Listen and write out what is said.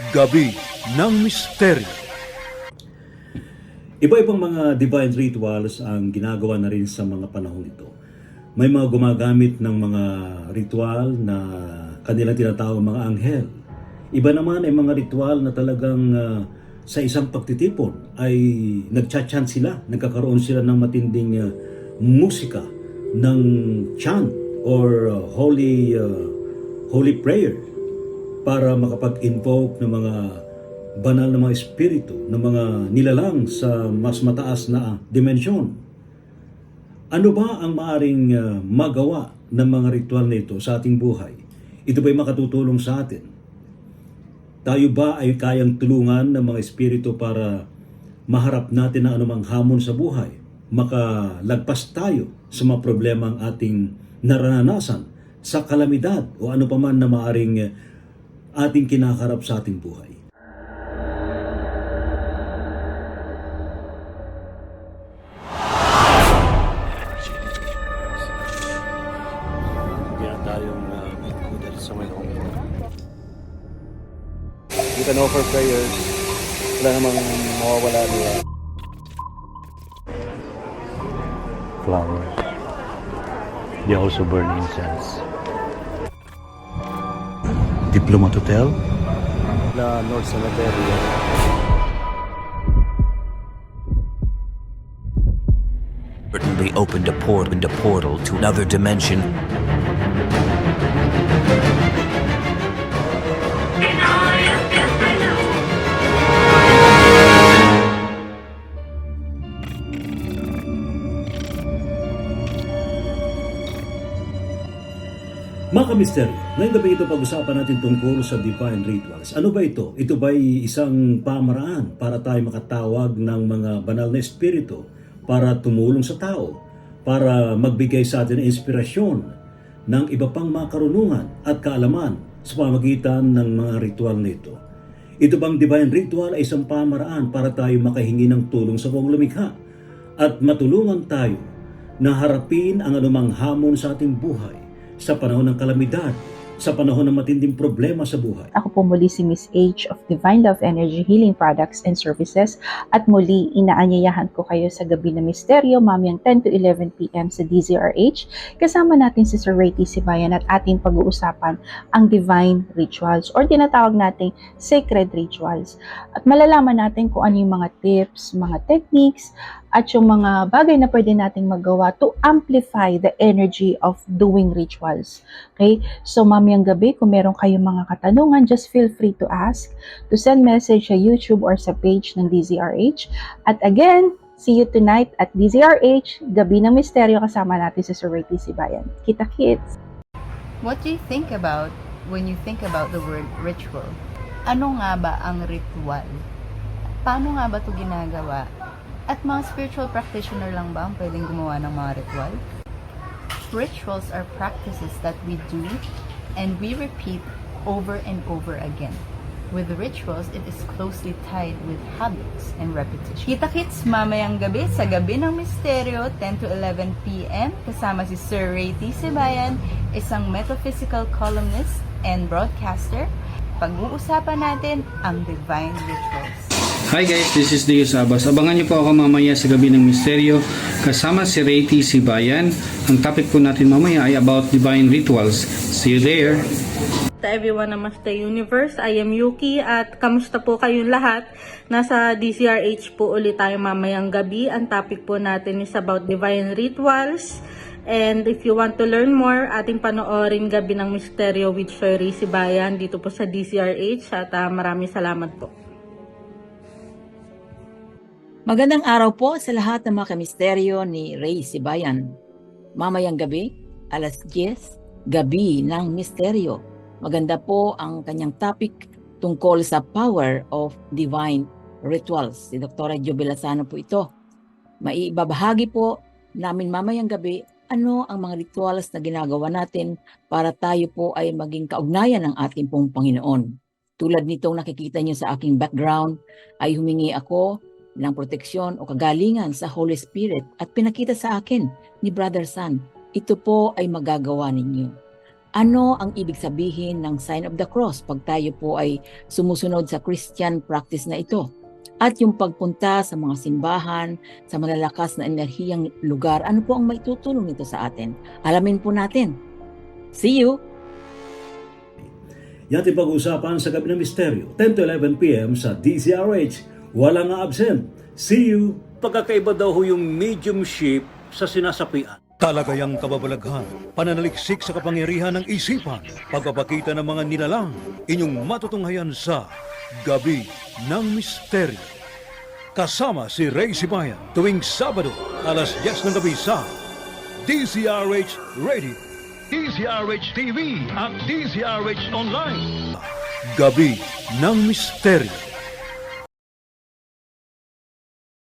Gabi ng Misteryo. Iba-ibang mga divine rituals ang ginagawa na rin sa mga panahon ito. May mga gumagamit ng mga ritual na kanilang tinatawag mga anghel. Iba naman ay mga ritual na talagang sa isang pagtitipon ay nagchat-chant sila, nagkakaroon sila ng matinding musika, ng chant or holy prayer para makapag-invoke ng mga banal na mga espiritu, ng mga nilalang sa mas mataas na dimensyon. Ano ba ang maaring magawa ng mga ritual na ito sa ating buhay? Ito ba'y makatutulong sa atin? Tayo ba ay kayang tulungan ng mga espiritu para maharap natin ang anumang hamon sa buhay? Makalagpas tayo sa mga problema ang ating naranasan sa kalamidad o ano pa man na maaring ating kinakarap sa ating buhay. Bigyan tayong magkudal sa may home. You can offer prayers. Wala namang mawawala nila. Flowers. They also burn incense. Diplomat Hotel na North Cemetery. Certainly opened a portal to another dimension. Mga kamisteryo, ngayong gabi ito pag-usapan natin tungkol sa divine rituals. Ano ba ito? Ito ba'y isang pamaraan para tayo makatawag ng mga banal na espiritu para tumulong sa tao, para magbigay sa atin ng inspirasyon ng iba pang mga karunungan at kaalaman sa pamagitan ng mga ritual na ito? Ito bang divine ritual ay isang pamaraan para tayo makahingi ng tulong sa buong lumikha at matulungan tayo na harapin ang anumang hamon sa ating buhay sa panahon ng kalamidad, sa panahon ng matinding problema sa buhay? Ako po muli si Miss H of Divine Love Energy Healing Products and Services at muli inaanyayahan ko kayo sa Gabi ng Misteryo mamayang 10 to 11 p.m. sa DZRH. Kasama natin si Sir Ray T. Sibayan at ating pag-uusapan ang Divine Rituals or tinatawag nating Sacred Rituals. At malalaman natin kung ano yung mga tips, mga techniques, at yung mga bagay na pwede nating magawa to amplify the energy of doing rituals. Okay? So mamayang gabi, kung meron kayong mga katanungan, just feel free to ask, to send message sa YouTube or sa page ng DZRH. At again, see you tonight at DZRH, Gabi ng Misteryo, kasama natin si Sir Ray T. Sibayan. Kita-kits! What do you think about when you think about the word ritual? Ano nga ba ang ritual? Paano nga ba ito ginagawa? At mga spiritual practitioner lang ba ang pwedeng gumawa ng mga ritual? Rituals are practices that we do and we repeat over and over again. With rituals, it is closely tied with habits and repetition. Kita-kits mamayang gabi sa Gabi ng Misteryo, 10 to 11 p.m. kasama si Sir Ray T. Sibayan, isang metaphysical columnist and broadcaster. Pag-uusapan natin ang divine rituals. Hi guys, this is Dio Sabas. Abangan niyo po ako mamaya sa Gabi ng Misteryo kasama si Ray T. Sibayan. Ang topic po natin mamaya ay about divine rituals. See you there! To everyone, Namaste Universe. I am Yuki at kamusta po kayong lahat? Nasa DCRH po ulit tayo mamayang gabi. Ang topic po natin is about divine rituals. And if you want to learn more, ating panoorin Gabi ng Misteryo with Sir Ray Sibayan dito po sa DCRH at maraming salamat po. Magandang araw po sa lahat ng mga kamisteryo ni Ray Sibayan. Mamayang gabi, alas 10, Gabi ng Misteryo. Maganda po ang kanyang topic tungkol sa power of divine rituals. Si Dr. Jo Belasano po ito. Maibabahagi po namin mamayang gabi ano ang mga rituals na ginagawa natin para tayo po ay maging kaugnayan ng ating pong Panginoon. Tulad nitong nakikita niyo sa aking background, ay humingi ako ng proteksyon o kagalingan sa Holy Spirit at pinakita sa akin ni Brother San, ito po ay magagawa ninyo. Ano ang ibig sabihin ng sign of the cross pag tayo po ay sumusunod sa Christian practice na ito? At yung pagpunta sa mga simbahan, sa malalakas na enerhiyang lugar, ano po ang maitutulong nito sa atin? Alamin po natin. See you! Yan ating pag-uusapan sa Gabi ng Misteryo, 10 to 11 p.m. sa DZRH. Walang absent. See you! Pagkakaiba daw ho yung mediumship sa sinasapian. Talagayang kababalaghan, pananaliksik sa kapangyarihan ng isipan, pagpapakita ng mga nilalang, inyong matutunghayan sa Gabi ng Misteryo. Kasama si Ray Sibayan tuwing Sabado, alas 10 ng gabi sa DZRH Radio, DZRH TV at DZRH Online. Gabi ng Misteryo.